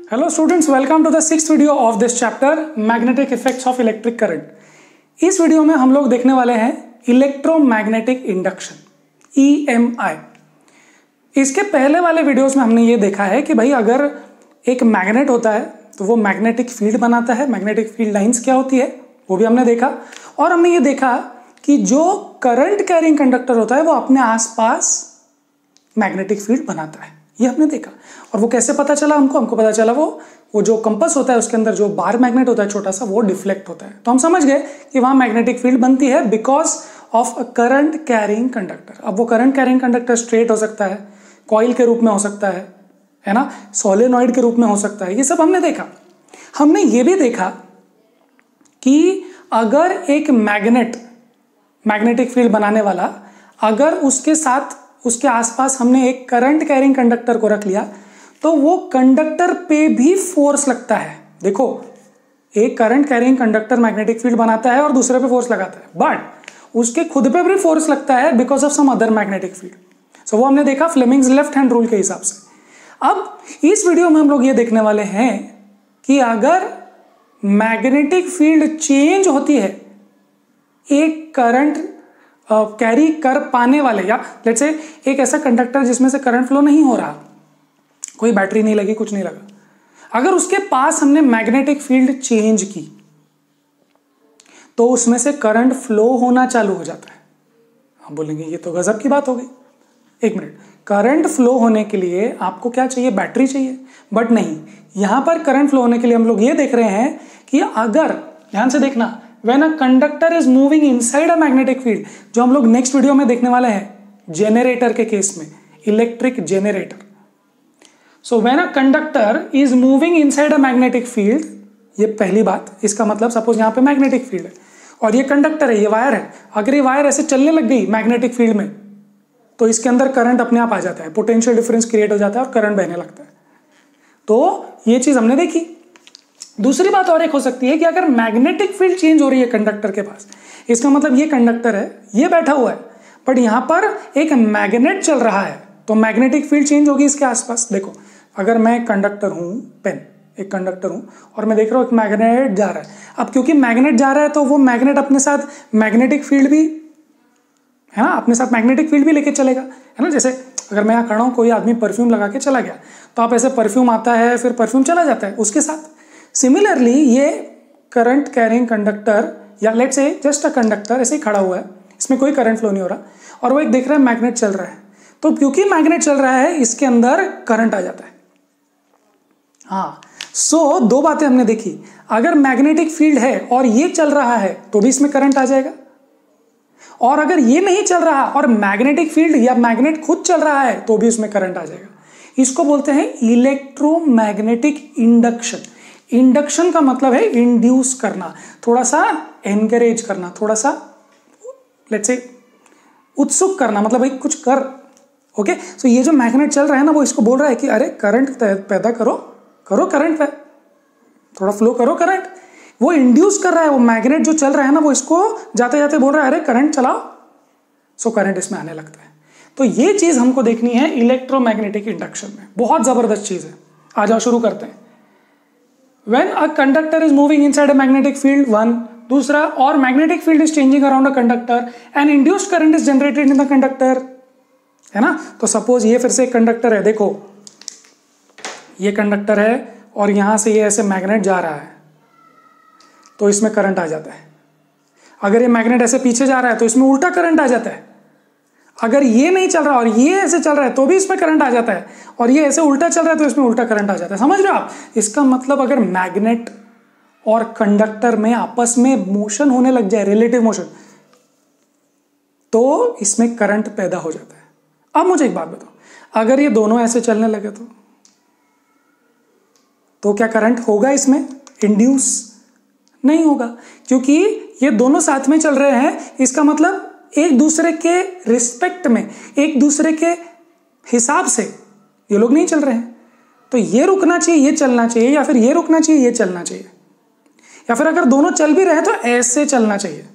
Hello students, welcome to the sixth video of this chapter, Magnetic Effects of Electric Current. इस video में हम लोग देखने वाले हैं इलेक्ट्रोमैग्नेटिक इंडक्शन EMI। इसके पहले वाले वीडियोस में हमने ये देखा है कि भाई अगर एक मैग्नेट होता है तो वो मैग्नेटिक फील्ड बनाता है। मैग्नेटिक फील्ड लाइंस क्या होती है वो भी हमने देखा, और हमने ये देखा कि जो करंट कैरिंग कंडक्टर होता है वो अपने आसपास मैग्नेटिक फील्ड बनाता है, ये हमने देखा। और वो कैसे पता चला हमको पता चला वो जो कंपास होता है उसके अंदर जो बार मैग्नेट होता है छोटा सा, वो डिफ्लेक्ट होता है। तो हम समझ गए कि वहां मैग्नेटिक फील्ड बनती है because of a current carrying conductor. अब वो करंट कैरिंग कंडक्टर स्ट्रेट हो सकता है, कॉइल के रूप में हो सकता है ना, सोलेनॉइड के रूप में हो सकता है, ये सब हमने देखा। हमने ये भी देखा कि अगर एक मैग्नेटिक फील्ड बनाने वाला, अगर उसके साथ उसके आसपास हमने एक करंट कैरिंग कंडक्टर को रख लिया तो वो कंडक्टर पे भी फोर्स लगता है। देखो, एक current carrying conductor magnetic field बनाता है और दूसरे पे फोर्स लगाता है, बट उसके खुद पे भी फोर्स लगता है because of some other magnetic field. So वो हमने देखा फ्लेमिंग्स लेफ्ट हैंड रूल के हिसाब से। अब इस वीडियो में हम लोग ये देखने वाले हैं कि अगर मैग्नेटिक फील्ड चेंज होती है एक करंट कैरी कर पाने वाले, या लेट्स से एक ऐसा कंडक्टर जिसमें से करंट फ्लो नहीं हो रहा, कोई बैटरी नहीं लगी, कुछ नहीं लगा, अगर उसके पास हमने मैग्नेटिक फील्ड चेंज की तो उसमें से करंट फ्लो होना चालू हो जाता है। हम बोलेंगे ये तो गजब की बात हो गई। एक मिनट, करंट फ्लो होने के लिए आपको क्या चाहिए? बैटरी चाहिए, बट नहीं, यहां पर करंट फ्लो होने के लिए हम लोग ये देख रहे हैं कि अगर, ध्यान से देखना, when a conductor is moving inside a magnetic field, जो हम लोग नेक्स्ट वीडियो में देखने वाले हैं जेनरेटर के केस में, electric generator. So when a conductor is moving inside a magnetic field, ये पहली बात, इसका मतलब सपोज यहां पे मैग्नेटिक फील्ड है और ये कंडक्टर है, ये वायर है। अगर ये वायर ऐसे चलने लग गई मैग्नेटिक फील्ड में तो इसके अंदर करंट अपने आप आ जाता है, पोटेंशियल डिफरेंस क्रिएट हो जाता है और करंट बहने लगता है। तो ये चीज हमने देखी। दूसरी बात और एक हो सकती है कि अगर मैग्नेटिक फील्ड चेंज हो रही है कंडक्टर के पास, इसका मतलब ये कंडक्टर है, ये बैठा हुआ है, बट यहां पर एक मैग्नेट चल रहा है तो मैग्नेटिक फील्ड चेंज होगी इसके आसपास। देखो, अगर मैं कंडक्टर हूं, एक कंडक्टर हूं और मैं देख रहा हूं एक मैग्नेट जा रहा है। अब क्योंकि मैग्नेट जा रहा है तो वो मैग्नेट अपने साथ मैग्नेटिक फील्ड भी है ना, अपने साथ मैग्नेटिक फील्ड भी लेके चलेगा, है ना। जैसे अगर मैं यहाँ खड़ा हूं, कोई आदमी परफ्यूम लगा के चला गया तो आप ऐसे परफ्यूम आता है, फिर परफ्यूम चला जाता है उसके साथ। सिमिलरली ये करंट कैरिंग कंडक्टर, या let's say just a conductor ऐसे ही खड़ा हुआ है, इसमें कोई करंट फ्लो नहीं हो रहा, और वो एक देख रहा है मैग्नेट चल रहा है, तो क्योंकि मैग्नेट चल रहा है इसके अंदर करंट आ जाता है। हाँ, सो दो बातें हमने देखी, अगर मैग्नेटिक फील्ड है और ये चल रहा है तो भी इसमें करंट आ जाएगा, और अगर ये नहीं चल रहा और मैग्नेटिक फील्ड या मैग्नेट खुद चल रहा है तो भी उसमें करंट आ जाएगा। इसको बोलते हैं इलेक्ट्रोमैग्नेटिक इंडक्शन। इंडक्शन का मतलब है इंड्यूस करना, थोड़ा सा एनकरेज करना, थोड़ा सा लेट्स से उत्सुक करना, मतलब भाई कुछ कर। ओके, सो ये जो मैग्नेट चल रहा है ना, वो इसको बोल रहा है कि अरे करंट पैदा करो करंट पे थोड़ा फ्लो करो करंट। वो इंड्यूस कर रहा है, वो मैग्नेट जो चल रहा है ना, वो इसको जाते जाते बोल रहा है अरे करंट चलाओ, सो करंट इसमें आने लगता है। तो ये चीज हमको देखनी है इलेक्ट्रोमैग्नेटिक इंडक्शन में, बहुत जबरदस्त चीज है। आ जाओ शुरू करते हैं। When a conductor is moving inside a magnetic field, one, दूसरा, और magnetic field is changing around a conductor and induced current is generated in the conductor, है ना। तो सपोज ये फिर से एक कंडक्टर है, देखो ये कंडक्टर है और यहां से ये ऐसे मैग्नेट जा रहा है तो इसमें करंट आ जाता है। अगर ये मैग्नेट ऐसे पीछे जा रहा है तो इसमें उल्टा करंट आ जाता है। अगर ये नहीं चल रहा और ये ऐसे चल रहा है तो भी इसमें करंट आ जाता है, और ये ऐसे उल्टा चल रहा है तो इसमें उल्टा करंट आ जाता है। समझ रहे हो आप? इसका मतलब अगर मैग्नेट और कंडक्टर में आपस में मोशन होने लग जाए, रिलेटिव मोशन, तो इसमें करंट पैदा हो जाता है। अब मुझे एक बात बताओ, अगर ये दोनों ऐसे चलने लगे तो क्या करंट होगा इसमें? इंड्यूस नहीं होगा, क्योंकि ये दोनों साथ में चल रहे हैं। इसका मतलब एक दूसरे के रिस्पेक्ट में, एक दूसरे के हिसाब से ये लोग नहीं चल रहे हैं। तो ये रुकना चाहिए, ये चलना चाहिए, या फिर ये रुकना चाहिए, ये चलना चाहिए, या फिर अगर दोनों चल भी रहे हैं तो ऐसे चलना चाहिए।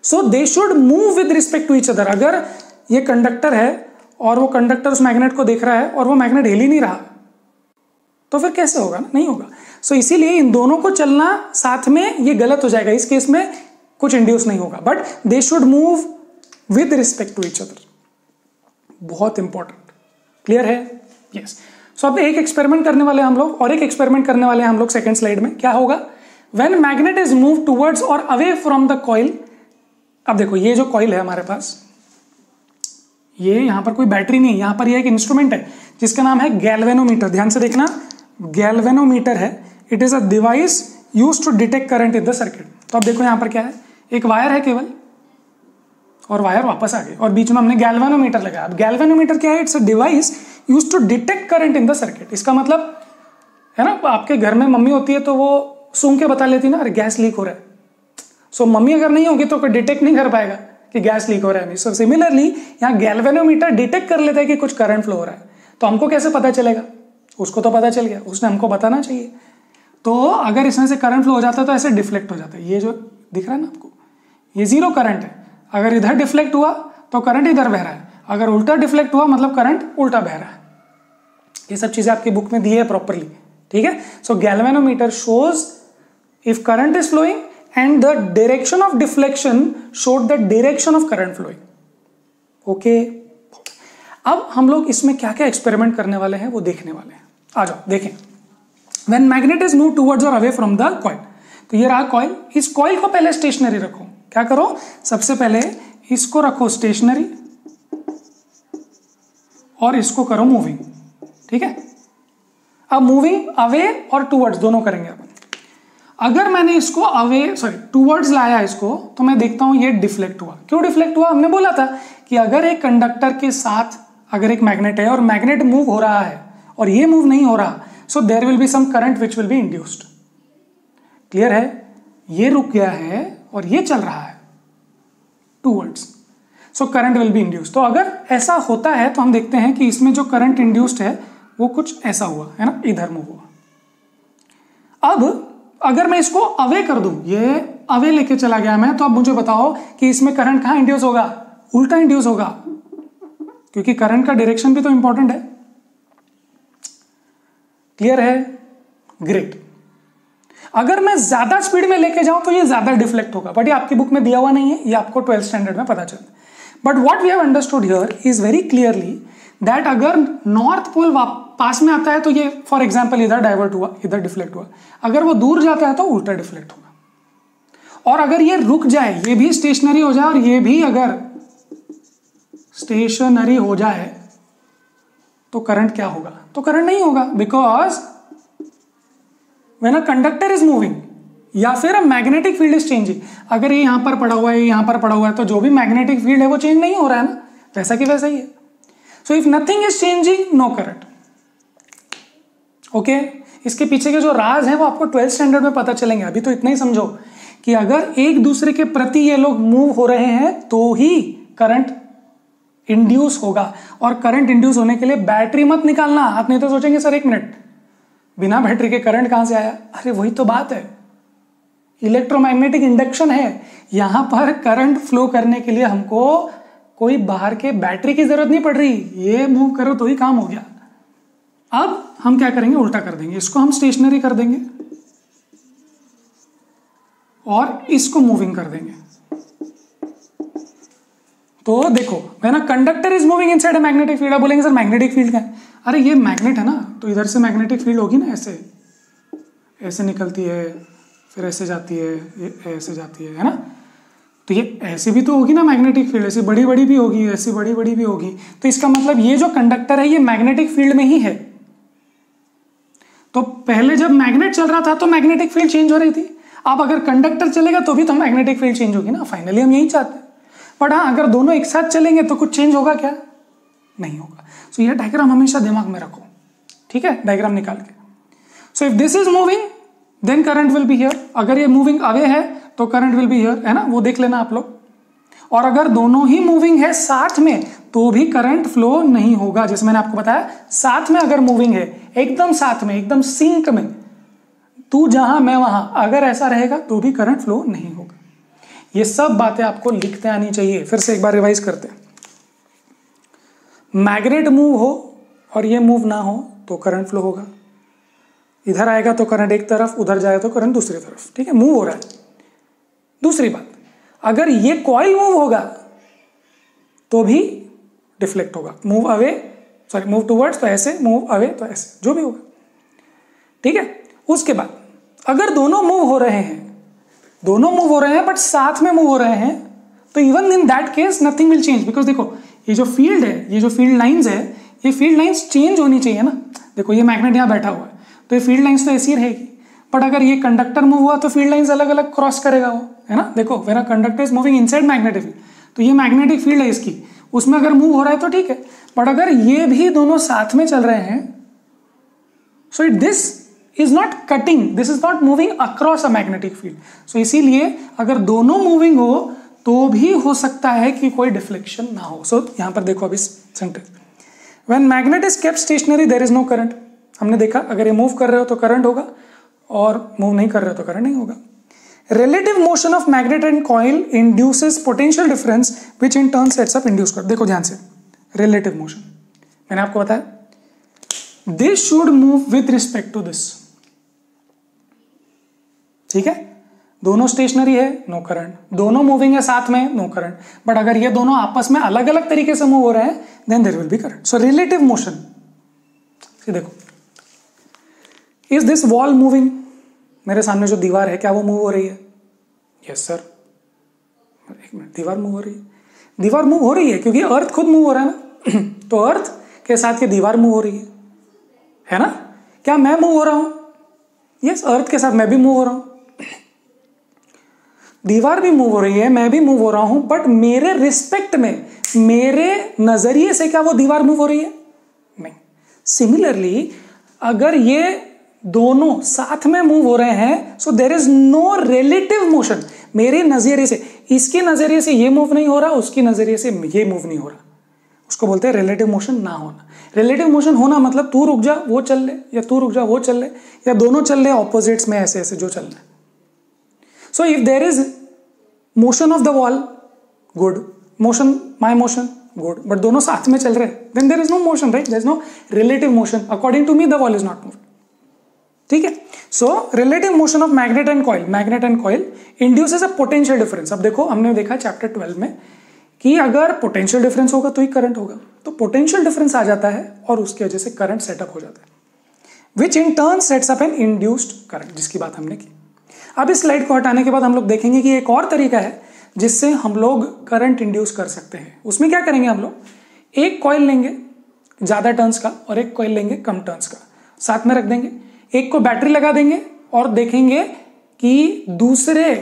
So they should move with respect to each other. अगर ये कंडक्टर है और वो कंडक्टर उस मैग्नेट को देख रहा है और वो मैग्नेट हिल ही नहीं रहा, तो फिर कैसे होगा ना, नहीं होगा। सो इसीलिए इन दोनों को चलना साथ में ये गलत हो जाएगा, इस केस में कुछ इंड्यूस नहीं होगा, but they should move with respect to each other. बहुत इंपॉर्टेंट, क्लियर है? यस। सो अब एक एक्सपेरिमेंट करने वाले हम लोग, और एक एक्सपेरिमेंट करने वाले हैं हम लोग सेकंड स्लाइड में। क्या होगा? When magnet is move towards और अवे फ्रॉम द कॉइल। अब देखो ये जो कॉइल है हमारे पास, ये यहां पर कोई बैटरी नहीं है, यहां पर ये एक इंस्ट्रूमेंट है जिसका नाम है गैल्वेनोमीटर। ध्यान से देखना, गैल्वेनोमीटर है। It is a device used to detect current in the circuit. तो अब देखो यहां पर क्या है, एक वायर है केवल, और वायर वापस आ गई, और बीच में हमने गैल्वेनोमीटर लगाया। अब गैल्वेनोमीटर क्या है? It's a device used to detect current in the circuit. इसका मतलब है ना, आपके घर में मम्मी होती है तो वो सूंघ के बता लेती है ना, अरे गैस लीक हो रहा है। सो मम्मी अगर नहीं होगी तो कोई डिटेक्ट नहीं कर पाएगा कि गैस लीक हो रहा है। सो सिमिलरली यहाँ गैल्वेनोमीटर डिटेक्ट कर लेता है कि कुछ करंट फ्लो हो रहा है, तो हमको कैसे पता चलेगा? उसको तो पता चल गया, उसने हमको बताना चाहिए। तो अगर इसमें से करंट फ्लो हो जाता है तो ऐसे डिफ्लेक्ट हो जाता है। ये जो दिख रहा है ना आपको, ये जीरो करंट है। अगर इधर डिफ्लेक्ट हुआ तो करंट इधर बह रहा है, अगर उल्टा डिफ्लेक्ट हुआ मतलब करंट उल्टा बह रहा है। ये सब चीजें आपकी बुक में दी है प्रॉपरली, ठीक है? So galvanometer shows if current is flowing and the direction of deflection showed the direction of current flowing. Okay, अब हम लोग इसमें क्या क्या एक्सपेरिमेंट करने वाले हैं वो देखने वाले हैं। आ जाओ देखें। When magnet is moved towards or away from the coil, तो ये रहा कॉइल। इस कॉइल को पहले स्टेशनरी रखो। क्या करो? सबसे पहले इसको रखो स्टेशनरी और इसको करो मूविंग, ठीक है? अब मूविंग अवे और टूवर्ड्स दोनों करेंगे अपन। अगर मैंने इसको टूवर्ड्स लाया इसको, तो मैं देखता हूं ये डिफ्लेक्ट हुआ। क्यों डिफ्लेक्ट हुआ? हमने बोला था कि अगर एक कंडक्टर के साथ अगर एक मैग्नेट है और मैग्नेट मूव हो रहा है और ये मूव नहीं हो रहा, so there will be some current which will be induced. Clear है? ये रुक गया है और ये चल रहा है towards, so current will be induced. तो अगर ऐसा होता है तो हम देखते हैं कि इसमें जो करंट इंड्यूस्ड है वो कुछ ऐसा हुआ है ना, इधर मूव हुआ। अब अगर मैं इसको अवे कर दूं, ये अवे लेके चला गया मैं, तो अब मुझे बताओ कि इसमें करंट कहां इंड्यूस होगा? उल्टा इंड्यूस होगा, क्योंकि करंट का डायरेक्शन भी तो इंपॉर्टेंट है। क्लियर है? ग्रेट। अगर मैं ज्यादा स्पीड में लेके जाऊं तो ये ज्यादा डिफ्लेक्ट होगा, बट ये आपकी बुक में दिया हुआ नहीं है, ये आपको 12th स्टैंडर्ड में पता चलता है। But what we have understood here is very clearly that अगर नॉर्थ पोल पास में आता है तो ये फॉर एग्जाम्पल इधर डाइवर्ट हुआ, इधर डिफ्लेक्ट हुआ। अगर वो दूर जाता है तो उल्टा डिफ्लेक्ट होगा। और अगर ये रुक जाए, ये भी स्टेशनरी हो जाए और ये भी अगर स्टेशनरी हो जाए तो करंट क्या होगा? तो करंट नहीं होगा, because when a conductor is moving या फिर अ मैग्नेटिक फील्ड इज चेंजिंग। अगर ये यहां पर पड़ा हुआ है, यहां पर पड़ा हुआ है, तो जो भी मैग्नेटिक फील्ड है वो चेंज नहीं हो रहा है ना, वैसा कि वैसा ही है। So if nothing is changing, no current. Okay, इसके पीछे के जो राज हैं वो आपको 12th स्टैंडर्ड में पता चलेंगे। अभी तो इतना ही समझो कि अगर एक दूसरे के प्रति ये लोग मूव हो रहे हैं तो ही करंट इंड्यूस होगा। और करंट इंड्यूस होने के लिए बैटरी मत निकालना। आप नहीं तो सोचेंगे सर एक मिनट, बिना बैटरी के करंट कहां से आया? अरे वही तो बात है, इलेक्ट्रोमैग्नेटिक इंडक्शन है। यहां पर करंट फ्लो करने के लिए हमको कोई बाहर के बैटरी की जरूरत नहीं पड़ रही, ये मूव करो तो ही काम हो गया। अब हम क्या करेंगे? उल्टा कर देंगे, इसको हम स्टेशनरी कर देंगे और इसको मूविंग कर देंगे। तो देखो, when a conductor is moving inside a magnetic field. आप बोलेंगे सर मैग्नेटिक फील्ड क्या है? अरे ये मैग्नेट है ना, तो इधर से मैग्नेटिक फील्ड होगी ना, ऐसे ऐसे निकलती है, फिर ऐसे जाती है, ये ऐसे जाती है ना? तो ये ऐसे भी तो होगी ना मैग्नेटिक फील्ड, ऐसी बड़ी बड़ी भी होगी, ऐसी बड़ी बड़ी भी होगी। तो इसका मतलब ये जो कंडक्टर है ये मैग्नेटिक फील्ड में ही है। तो पहले जब मैग्नेट चल रहा था तो मैग्नेटिक फील्ड चेंज हो रही थी। अब अगर कंडक्टर चलेगा तो भी तो मैग्नेटिक फील्ड चेंज होगी ना। फाइनली हम यही चाहते हैं। बट हाँ, अगर दोनों एक साथ चलेंगे तो कुछ चेंज होगा क्या? नहीं होगा। सो ये डायग्राम हमेशा दिमाग में रखो, ठीक है? डायग्राम निकाल के। So if this is moving then current will be here. अगर ये मूविंग अवे है तो करंट विल बी हियर, है ना? वो देख लेना आप लोग। और अगर दोनों ही मूविंग है साथ में तो भी करंट फ्लो नहीं होगा। जैसे मैंने आपको बताया, साथ में अगर मूविंग है, एकदम साथ में, एकदम सिंक में, तू जहां मैं वहां, अगर ऐसा रहेगा तो भी करंट फ्लो नहीं होगा। ये सब बातें आपको लिखते आनी चाहिए। फिर से एक बार रिवाइज करते हैं। मैग्नेट मूव हो और ये मूव ना हो तो करंट फ्लो होगा। इधर आएगा तो करंट एक तरफ, उधर जाएगा तो करंट दूसरी तरफ, ठीक है, मूव हो रहा है। दूसरी बात, अगर ये कॉइल मूव होगा तो भी डिफ्लेक्ट होगा, move away, sorry move towards तो ऐसे, मूव अवे तो ऐसे, जो भी होगा, ठीक है। उसके बाद अगर दोनों मूव हो रहे हैं बट साथ में मूव हो रहे हैं, तो even in that case nothing will change, because देखो ये जो फील्ड है, ये जो फील्ड लाइंस है, ये फील्ड लाइंस चेंज होनी चाहिए ना। देखो ये मैग्नेट यहाँ बैठा हुआ है तो ये फील्ड लाइंस तो ऐसी रहेगी, बट अगर ये कंडक्टर मूव हुआ तो फील्ड लाइंस अलग अलग क्रॉस करेगा वो, है ना। देखो when a conductor is moving inside magnetic field, तो ये मैग्नेटिक फील्ड है इसकी, उसमें अगर मूव हो रहा है तो ठीक है, बट अगर ये भी दोनों साथ में चल रहे हैं, so this is not cutting, this is not moving across a magnetic field. So इसीलिए अगर दोनों मूविंग हो तो भी हो सकता है कि कोई डिफ्लेक्शन ना हो। सो यहां पर देखो अभी sentence, when magnet is kept stationary there is no current. हमने देखा अगर ये मूव कर रहे हो तो करंट होगा और मूव नहीं कर रहे हो तो करंट नहीं होगा। Relative motion of magnet and coil induces potential difference which in turn sets up induce कर। देखो ध्यान से, रिलेटिव मोशन मैंने आपको बताया, this should move with respect to this, ठीक है। दोनों स्टेशनरी है, नो करंट, दोनों मूविंग है साथ में, नो करंट, बट अगर ये दोनों आपस में अलग अलग तरीके से मूव हो रहे हैं then there will be current. So relative motion, देखो इज दिस वॉल मूविंग, मेरे सामने जो दीवार है क्या वो मूव हो रही है? Yes sir. एक मिनट, दीवार मूव हो रही है, दीवार मूव हो रही है क्योंकि अर्थ खुद मूव हो रहा है ना तो अर्थ के साथ ये दीवार मूव हो रही है ना। क्या मैं मूव हो रहा हूं? यस, अर्थ के साथ मैं भी मूव हो रहा हूं, दीवार भी मूव हो रही है, मैं भी मूव हो रहा हूं, बट मेरे रिस्पेक्ट में, मेरे नजरिए से क्या वो दीवार मूव हो रही है? नहीं। सिमिलरली अगर ये दोनों साथ में मूव हो रहे हैं, so there is no relative motion. मेरे नजरिए से, इसके नजरिए से ये मूव नहीं हो रहा, उसकी नजरिए से ये मूव नहीं हो रहा, उसको बोलते हैं रिलेटिव मोशन ना होना। रिलेटिव मोशन होना मतलब तू रुक जा वो चल ले, या तू रुक जा वो चल ले, या दोनों चल ले ऑपोजिट्स में, ऐसे ऐसे जो चल रहे। So if there is motion of the wall, good. Motion, my motion, good. But दोनों साथ में चल रहे हैं, then there is no motion, right? There is no relative motion. According to me, the wall is not moving. ठीक है? So relative motion of magnet and coil induces a potential difference. अब देखो हमने देखा चैप्टर 12 में कि अगर potential difference होगा तो ही करंट होगा, तो पोटेंशियल डिफरेंस आ जाता है और उसकी वजह से करंट सेटअप हो जाता है, which in turn sets up an induced current, जिसकी बात हमने की। अब इस स्लाइड को हटाने के बाद हम लोग देखेंगे कि एक और तरीका है जिससे हम लोग करंट इंड्यूस कर सकते हैं। उसमें क्या करेंगे, हम लोग एक कॉइल लेंगे ज़्यादा टर्न्स का और एक कॉइल लेंगे कम टर्न्स का, साथ में रख देंगे, एक को बैटरी लगा देंगे और देखेंगे कि दूसरे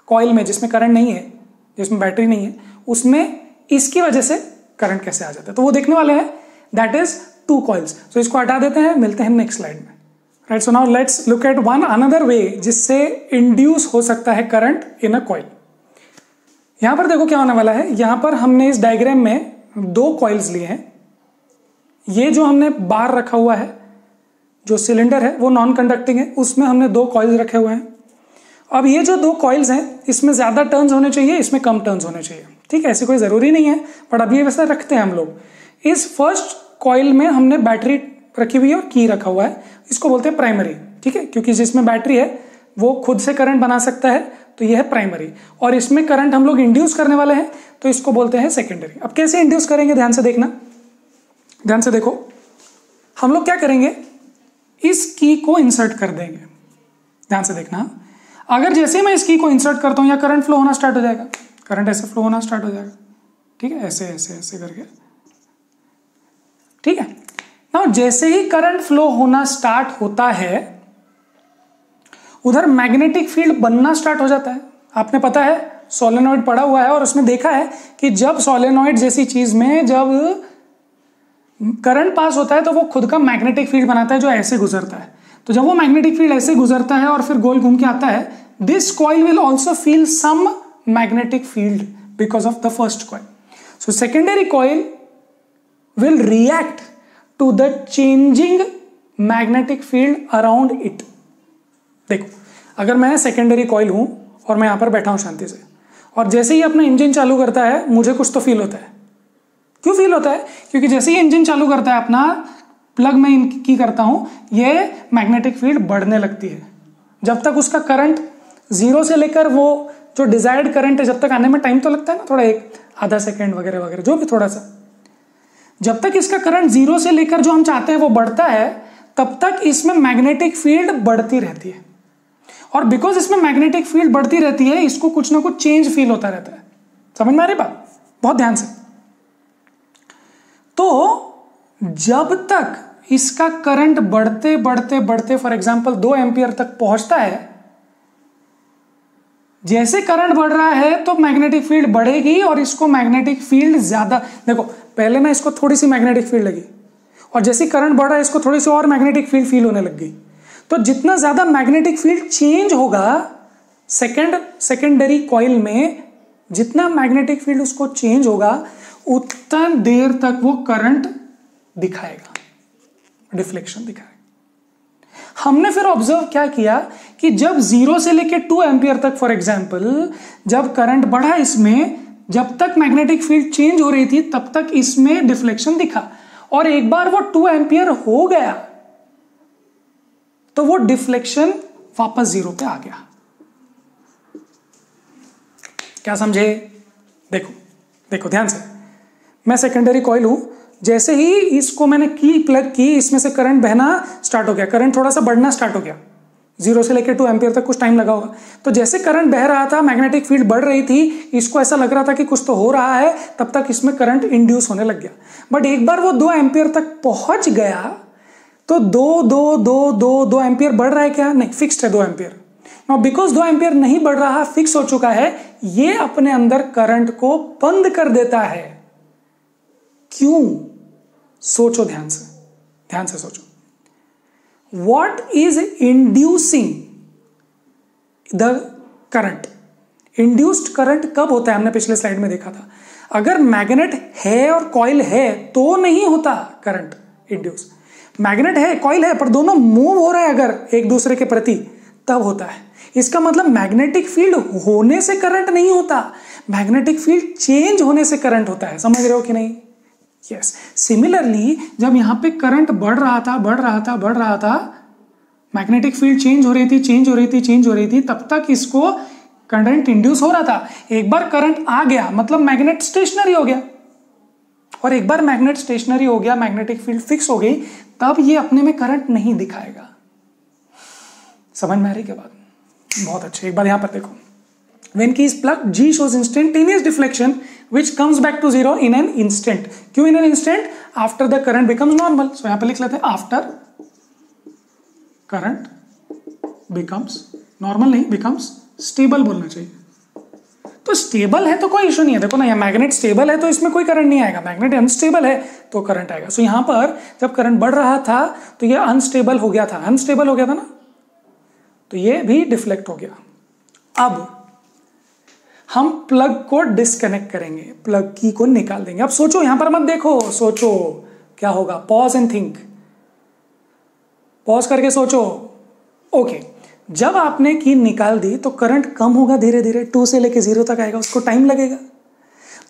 कॉइल में जिसमें करंट नहीं है, जिसमें बैटरी नहीं है, उसमें इसकी वजह से करंट कैसे आ जाता है, तो वो देखने वाले हैं। That is two coils. तो इसको हटा देते हैं, मिलते हैं नेक्स्ट स्लाइड में। Right, so now let's look at one another way जिससे इंड्यूस हो सकता है करंट इन अ कॉइल। यहां पर देखो क्या होने वाला है, यहां पर हमने इस डायग्राम में दो कॉइल्स लिए हैं। ये जो हमने बार रखा हुआ है, जो सिलेंडर है वो नॉन कंडक्टिंग है, उसमें हमने दो कॉइल्स रखे हुए हैं। अब ये जो दो कॉइल्स हैं, इसमें ज्यादा टर्न्स होने चाहिए, इसमें कम टर्न्स होने चाहिए, ठीक है, ऐसी कोई जरूरी नहीं है, बट अब ये वैसे रखते हैं हम लोग। इस फर्स्ट कॉइल में हमने बैटरी रखी हुई है और की रखा हुआ है, इसको बोलते हैं प्राइमरी, ठीक है, क्योंकि जिसमें बैटरी है वो खुद से करंट बना सकता है, तो यह है प्राइमरी। और इसमें करंट हम लोग इंड्यूस करने वाले हैं, तो इसको बोलते हैं सेकेंडरी। अब कैसे इंड्यूस करेंगे, ध्यान से देखना, ध्यान से देखो। हम लोग क्या करेंगे, इस की को इंसर्ट कर देंगे, ध्यान से देखना। अगर जैसे मैं इस की को इंसर्ट करता हूं, या करंट फ्लो होना स्टार्ट हो जाएगा, करंट ऐसे फ्लो होना स्टार्ट हो जाएगा, ठीक है, ऐसे ऐसे ऐसे करके, ठीक है ना। जैसे ही करंट फ्लो होना स्टार्ट होता है, उधर मैग्नेटिक फील्ड बनना स्टार्ट हो जाता है। आपने पता है सोलेनॉइड पड़ा हुआ है और उसमें देखा है कि जब सोलेनॉइड जैसी चीज में जब करंट पास होता है तो वो खुद का मैग्नेटिक फील्ड बनाता है जो ऐसे गुजरता है। तो जब वो मैग्नेटिक फील्ड ऐसे गुजरता है और फिर गोल घूम के आता है, this coil will also feel some magnetic field because of the first coil. So secondary coil will react to the changing magnetic field around it. देखो, अगर मैं सेकेंडरी कॉइल हूं और मैं यहां पर बैठा हूं शांति से, और जैसे ही अपना इंजन चालू करता है, मुझे कुछ तो फील होता है। क्यों फील होता है? क्योंकि जैसे ही इंजन चालू करता है अपना, प्लग में इनकी करता हूं, ये मैग्नेटिक फील्ड बढ़ने लगती है। जब तक उसका करंट 0 से लेकर वो जो डिजायर्ड करंट है जब तक आने में टाइम तो लगता है ना, थोड़ा 1 आधा सेकेंड वगैरह वगैरह, जो भी थोड़ा सा, जब तक इसका करंट 0 से लेकर जो हम चाहते हैं वो बढ़ता है, तब तक इसमें मैग्नेटिक फील्ड बढ़ती रहती है। और बिकॉज इसमें मैग्नेटिक फील्ड बढ़ती रहती है, इसको कुछ ना कुछ चेंज फील होता रहता है। समझ में आ रही बात? बहुत ध्यान से। तो जब तक इसका करंट बढ़ते बढ़ते बढ़ते फॉर एग्जांपल 2 एम्पियर तक पहुंचता है, जैसे करंट बढ़ रहा है तो मैग्नेटिक फील्ड बढ़ेगी और इसको मैग्नेटिक फील्ड ज्यादा, देखो पहले ना इसको थोड़ी सी मैग्नेटिक फील्ड लगी और जैसे करंट बढ़ रहा है इसको थोड़ी सी और मैग्नेटिक फील्ड फील होने लग गई। तो जितना ज्यादा मैग्नेटिक फील्ड चेंज होगा सेकेंडरी कॉइल में, जितना मैग्नेटिक फील्ड उसको चेंज होगा उतना देर तक वो करंट दिखाएगा, डिफ्लेक्शन दिखाएगा। हमने फिर ऑब्जर्व क्या किया कि जब 0 से लेकर 2 एम्पियर तक फॉर एग्जांपल जब करंट बढ़ा इसमें, जब तक मैग्नेटिक फील्ड चेंज हो रही थी तब तक इसमें डिफ्लेक्शन दिखा, और एक बार वो 2 एम्पियर हो गया तो वो डिफ्लेक्शन वापस 0 पे आ गया। क्या समझे? देखो देखो ध्यान से, मैं सेकेंडरी कॉइल हूं, जैसे ही इसको मैंने की प्लग की, इसमें से करंट बहना स्टार्ट हो गया, करंट थोड़ा सा बढ़ना स्टार्ट हो गया, 0 से लेकर 2 एम्पियर तक कुछ टाइम लगा होगा। तो जैसे करंट बह रहा था, मैग्नेटिक फील्ड बढ़ रही थी, इसको ऐसा लग रहा था कि कुछ तो हो रहा है, तब तक इसमें करंट इंड्यूस होने लग गया। बट एक बार वो 2 एम्पियर तक पहुंच गया तो 2 एम्पियर बढ़ रहा है क्या? नहीं, फिक्स्ड है 2 एम्पियर। नाउ बिकॉज 2 एम्पियर नहीं बढ़ रहा, फिक्स हो चुका है, ये अपने अंदर करंट को बंद कर देता है। क्यों? सोचो ध्यान से सोचो। What is inducing the current? Induced current कब होता है? हमने पिछले स्लाइड में देखा था, अगर मैग्नेट है और कॉइल है तो नहीं होता करंट इंड्यूस। मैग्नेट है, कॉइल है, पर दोनों मूव हो रहे हैं अगर एक दूसरे के प्रति, तब होता है। इसका मतलब मैग्नेटिक फील्ड होने से करंट नहीं होता, मैग्नेटिक फील्ड चेंज होने से करंट होता है। समझ रहे हो कि नहीं? यस। सिमिलरली जब यहां पे करंट बढ़ रहा था, मैग्नेटिक फील्ड चेंज हो रही थी, तब तक इसको करंट इंड्यूस हो रहा था। एक बार करंट आ गया मतलब मैग्नेट स्टेशनरी हो गया, और एक बार मैग्नेट स्टेशनरी हो गया, मैग्नेटिक फील्ड फिक्स हो गई, तब ये अपने में करंट नहीं दिखाएगा। समझ में आ रही क्या बात? बहुत अच्छे। एक बार यहां पर देखो, when key is plugged, G shows instantaneous deflection which comes back to 0 in an instant. क्यों in an instant? After the current becomes normal. So यहां पे लिख लेते हैं after current becomes normal, नहीं becomes stable बोलना चाहिए। तो स्टेबल है तो कोई इशू नहीं है। देखो ना, यह मैग्नेट स्टेबल है तो इसमें कोई करंट नहीं आएगा, मैग्नेट अनस्टेबल है तो करंट आएगा। सो यहां पर जब करंट बढ़ रहा था तो यह अनस्टेबल हो गया था ना, तो ये भी डिफ्लेक्ट हो गया। अब हम प्लग को डिस्कनेक्ट करेंगे, प्लग की को निकाल देंगे। अब सोचो, यहां पर मत देखो, सोचो क्या होगा। पॉज एंड थिंक, पॉज करके सोचो। ओके, जब आपने की निकाल दी तो करंट कम होगा धीरे धीरे, 2 से लेके 0 तक आएगा, उसको टाइम लगेगा।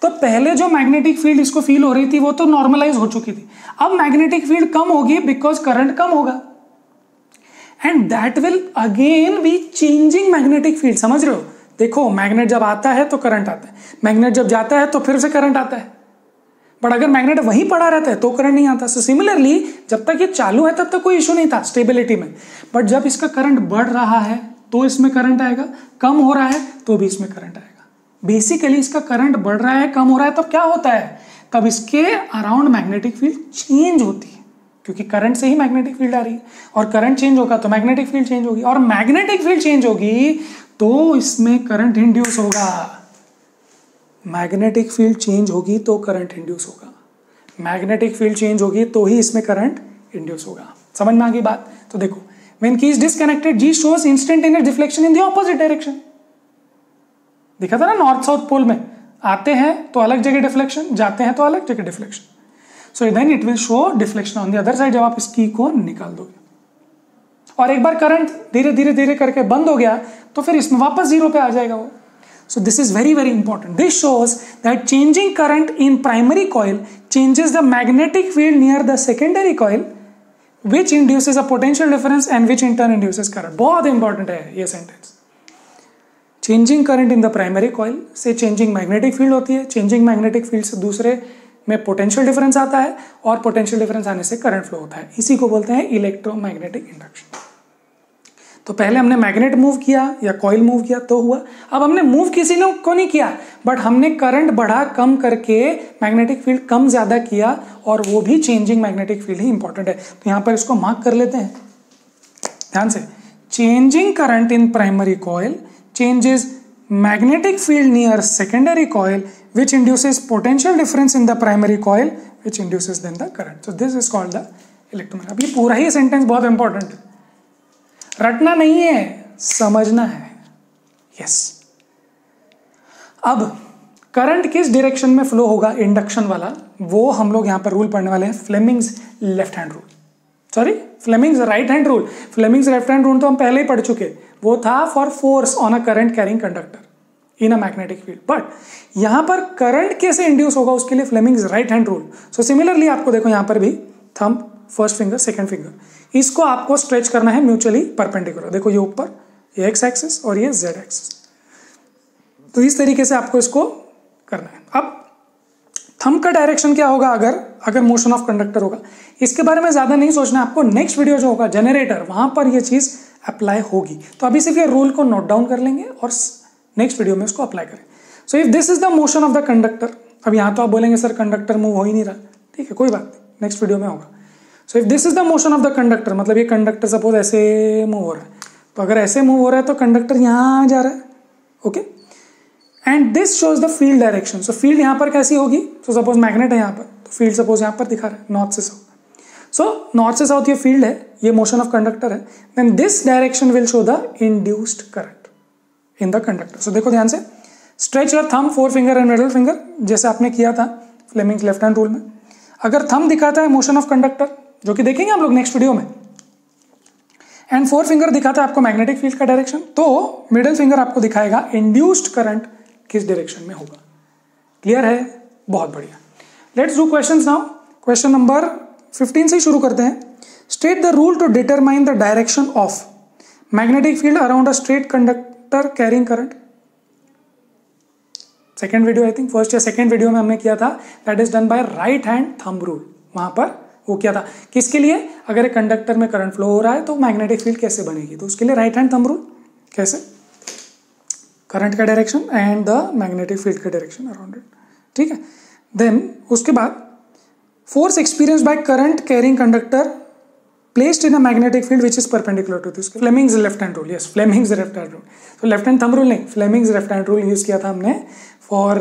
तो पहले जो मैग्नेटिक फील्ड इसको फील हो रही थी वो तो नॉर्मलाइज हो चुकी थी, अब मैग्नेटिक फील्ड कम होगी बिकॉज करंट कम होगा, and that will again be changing magnetic field. समझ रहे हो? देखो, मैग्नेट जब आता है तो करंट आता है, मैग्नेट जब जाता है तो फिर से करंट आता है, बट अगर मैग्नेट वहीं पड़ा रहता है तो करंट नहीं आता। सो सिमिलरली जब तक ये चालू है तब तक कोई इशू नहीं था स्टेबिलिटी में, बट जब इसका करंट बढ़ रहा है तो इसमें करंट आएगा, कम हो रहा है तो भी इसमें करंट आएगा। बेसिकली इसका करंट बढ़ रहा है, कम हो रहा है, तब क्या होता है? तब इसके अराउंड मैग्नेटिक फील्ड चेंज होती है, क्योंकि करंट से ही मैग्नेटिक फील्ड आ रही है, और करंट चेंज होगा तो मैग्नेटिक फील्ड चेंज होगी, और मैग्नेटिक फील्ड चेंज होगी तो इसमें करंट इंड्यूस होगा। मैग्नेटिक फील्ड चेंज होगी तो करंट इंड्यूस होगा, मैग्नेटिक फील्ड चेंज होगी तो ही इसमें करंट इंड्यूस होगा। समझ में आ गई बात? तो देखो, when key is disconnected, G shows instantaneous deflection in the opposite direction. देखा था ना, नॉर्थ साउथ पोल में आते हैं तो अलग जगह डिफ्लेक्शन, जाते हैं तो अलग जगह deflection. So then it will show deflection on the other side जब आप इस की को निकाल दोगे। और एक बार करंट धीरे धीरे धीरे करके बंद हो गया तो फिर इसमें वापस 0 पे आ जाएगा वो। So this is very very important. This shows that changing current in primary coil changes the magnetic field near the secondary coil which induces a potential difference and which in turn induces current. बहुत important है ये sentence. Changing current in the primary coil से changing magnetic field होती है, changing magnetic field से दूसरे में potential difference आता है और पोटेंशियल डिफरेंस आने से करंट फ्लो होता है। इसी को बोलते हैं इलेक्ट्रोमैग्नेटिक इंडक्शन। तो पहले हमने मैग्नेट मूव किया या कॉइल मूव किया तो हुआ, अब हमने मूव किसी ने को नहीं किया, बट हमने करंट बढ़ा कम करके मैग्नेटिक फील्ड कम ज्यादा किया, और वो भी चेंजिंग मैग्नेटिक फील्ड ही इंपॉर्टेंट है। तो यहां पर इसको मार्क कर लेते हैं ध्यान से। Changing current in primary coil changes magnetic field near secondary coil which induces potential difference in the primary coil which induces then the current. So this is called the electromagnetic. अब ये पूरा ही sentence बहुत important है, रटना नहीं है, समझना है। यस अब करंट किस डायरेक्शन में फ्लो होगा इंडक्शन वाला, वो हम लोग यहां पर रूल पढ़ने वाले हैं, Fleming's left hand rule, sorry Fleming's right hand rule. Fleming's left hand rule तो हम पहले ही पढ़ चुके, वो था for force on a current carrying conductor in a magnetic field. But यहां पर करंट कैसे इंड्यूस होगा उसके लिए Fleming's right hand rule. So similarly आपको देखो यहां पर भी thumb, first finger, second finger, इसको आपको स्ट्रेच करना है म्यूचुअली परपेंडिकुलर। देखो ये ऊपर, ये एक्स एक्सिस और ये जेड एक्सिस, तो इस तरीके से आपको इसको करना है। अब थंब का डायरेक्शन क्या होगा अगर मोशन ऑफ कंडक्टर होगा, इसके बारे में ज्यादा नहीं सोचना, आपको नेक्स्ट वीडियो जो होगा जनरेटर, वहां पर ये चीज अप्लाई होगी। तो अभी सिर्फ ये रूल को नोट डाउन कर लेंगे और नेक्स्ट वीडियो में इसको अप्लाई करें। सो if this is the motion of the conductor, अब यहां तो आप बोलेंगे सर कंडक्टर मूव हो ही नहीं रहा, ठीक है कोई बात नहीं, नेक्स्ट वीडियो में होगा। सो if this is the motion of the conductor, मतलब ये कंडक्टर सपोज ऐसे मूव हो रहा है, तो अगर ऐसे मूव हो रहा है तो कंडक्टर यहां जा रहा है, okay, and this shows the field direction. So field यहां पर कैसी होगी, तो सपोज मैग्नेट है यहां पर, तो फील्ड सपोज यहां पर दिखा रहा है नॉर्थ से साउथ। सो नॉर्थ से साउथ ये फील्ड है, ये मोशन ऑफ कंडक्टर है, then this direction will show the induced current in the conductor. So देखो ध्यान से, stretch your thumb, forefinger and middle finger, जैसे आपने किया था फ्लेमिंग्स लेफ्ट हैंड रूल में। अगर थंब दिखाता है मोशन ऑफ कंडक्टर, जो कि देखेंगे हम लोग नेक्स्ट वीडियो में, एंड फोर फिंगर दिखाता है आपको मैग्नेटिक फील्ड का डायरेक्शन, तो मिडिल फिंगर आपको दिखाएगा इंड्यूस्ड करंट किस डायरेक्शन में होगा। क्लियर है? बहुत बढ़िया। Let's do questions now. Question number 15 से शुरू करते हैं। State the rule to determine the direction of magnetic field around a straight conductor carrying current. Second video, I think first या सेकेंड वीडियो में हमने किया था, that is done by right hand thumb rule. वहां पर वो किया था किसके लिए, अगर एक कंडक्टर में करंट फ्लो हो रहा है तो मैग्नेटिक फील्ड कैसे बनेगी, तो उसके लिए राइट हैंड थंब रूल, कैसे, करंट का direction and the magnetic field का डायरेक्शन अराउंड इट, ठीक है। देन उसके बाद force experience by current carrying conductor placed in a magnetic field which is perpendicular to this. Fleming's left hand rule, yes Fleming's left hand rule, तो left hand thumb rule नहीं, Fleming's left hand rule use किया था हमने for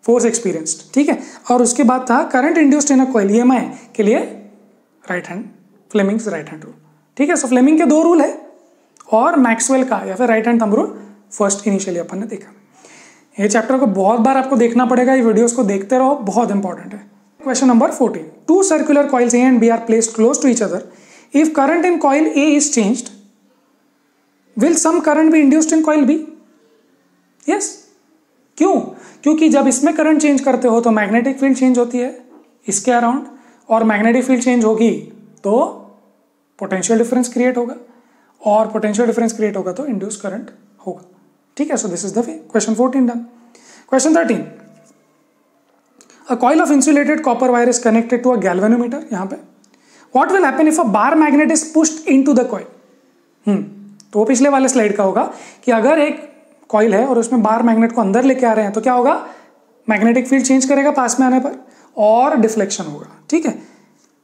force experienced, ठीक है। और उसके बाद था current induced in a coil, EMI के लिए right hand, Fleming's right hand rule, ठीक है। सो फ्लेमिंग के दो रूल है और मैक्सवेल का या फिर right hand thumb rule first initially अपन ने देखा। ये चैप्टर को बहुत बार आपको देखना पड़ेगा, ये वीडियोस को देखते रहो, बहुत इंपॉर्टेंट है। Question number 14, two circular coils A and B are placed close to each other, if current in coil A is changed will some current be induced in coil B? Yes, क्यों? क्योंकि जब इसमें current change करते हो तो magnetic field change होती है इसके अराउंड, और मैग्नेटिक फील्ड चेंज होगी तो पोटेंशियल डिफरेंस क्रिएट होगा, और पोटेंशियल डिफरेंस क्रिएट होगा तो इंड्यूस करंट होगा, ठीक है। So this is the way. Question 14 done. Question 13, a coil of insulated copper wire is connected to a galvanometer. यहां पे what will happen if a bar magnet is pushed into the coil. तो पिछले वाले slide का होगा कि अगर एक कॉइल है और उसमें बार मैग्नेट को अंदर लेके आ रहे हैं तो क्या होगा, मैग्नेटिक फील्ड चेंज करेगा पास में आने पर और डिफ्लेक्शन होगा, ठीक है।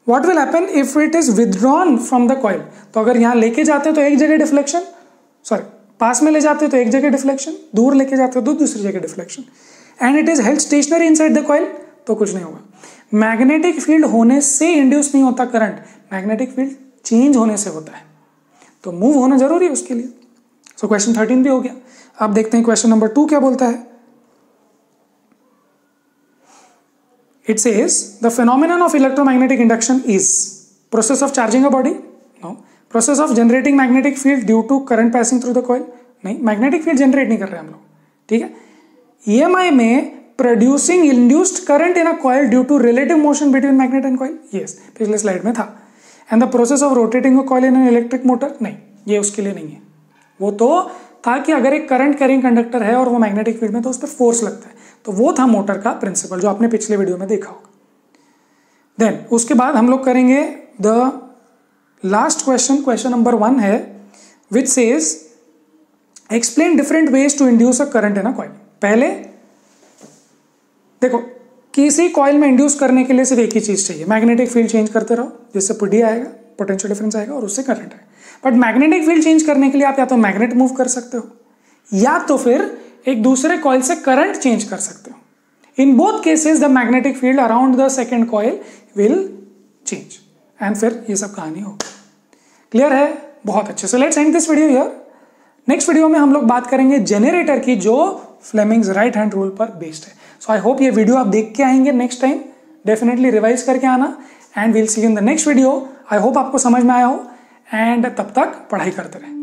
What will happen if it is withdrawn from the coil, तो अगर यहां लेके जाते हैं तो एक जगह डिफ्लेक्शन, सॉरी पास में ले जाते हो तो एक जगह डिफ्लेक्शन, दूर लेके जाते हो तो दूसरी जगह deflection, and it is held stationary inside the coil, तो कुछ नहीं होगा। मैग्नेटिक फील्ड होने से इंड्यूस नहीं होता करंट, मैग्नेटिक फील्ड चेंज होने से होता है, तो मूव होना जरूरी है उसके लिए। सो क्वेश्चन 13 भी हो गया। अब देखते हैं क्वेश्चन नंबर 2 क्या बोलता है। It says the phenomenon of electromagnetic induction is process of charging a body, no, process of generating magnetic field due to current passing through the coil, नहीं, मैग्नेटिक फील्ड जनरेट नहीं कर रहे हम लोग, ठीक है। EMI में producing induced current in a coil due to relative motion between magnet and coil, yes पिछले स्लाइड में था। And the process of rotating a coil in an electric motor, नहीं, ये उसके लिए नहीं है। वो तो था कि अगर एक करंट कैरिंग कंडक्टर है और वो मैग्नेटिक फील्ड में, तो उस पर फोर्स लगता है, तो वो था मोटर का प्रिंसिपल जो आपने पिछले वीडियो में देखा होगा। देन उसके बाद हम लोग करेंगे the last question, question number 1 है which says explain different ways to induce a current in a coil. पहले देखो, किसी कॉइल में इंड्यूस करने के लिए सिर्फ एक ही चीज चाहिए, मैग्नेटिक फील्ड चेंज करते रहो, जिससे पीडी आएगा, पोटेंशियल डिफरेंस आएगा और उससे करंट आएगा। बट मैग्नेटिक फील्ड चेंज करने के लिए आप या तो मैग्नेट मूव कर सकते हो या तो फिर एक दूसरे कॉइल से करंट चेंज कर सकते हो। In both cases the magnetic field around the second coil will change and फिर ये सब कहानी होगी। क्लियर है? बहुत अच्छे। So let's end this video here. Next video में हम लोग बात करेंगे जेनरेटर की, जो फ्लेमिंग्स राइट हैंड रूल पर बेस्ड है। सो आई होप ये वीडियो आप देख के आएंगे नेक्स्ट टाइम, डेफिनेटली रिवाइज करके आना and will see you in the next video. I hope आपको समझ में आया हो एंड तब तक पढ़ाई करते रहें।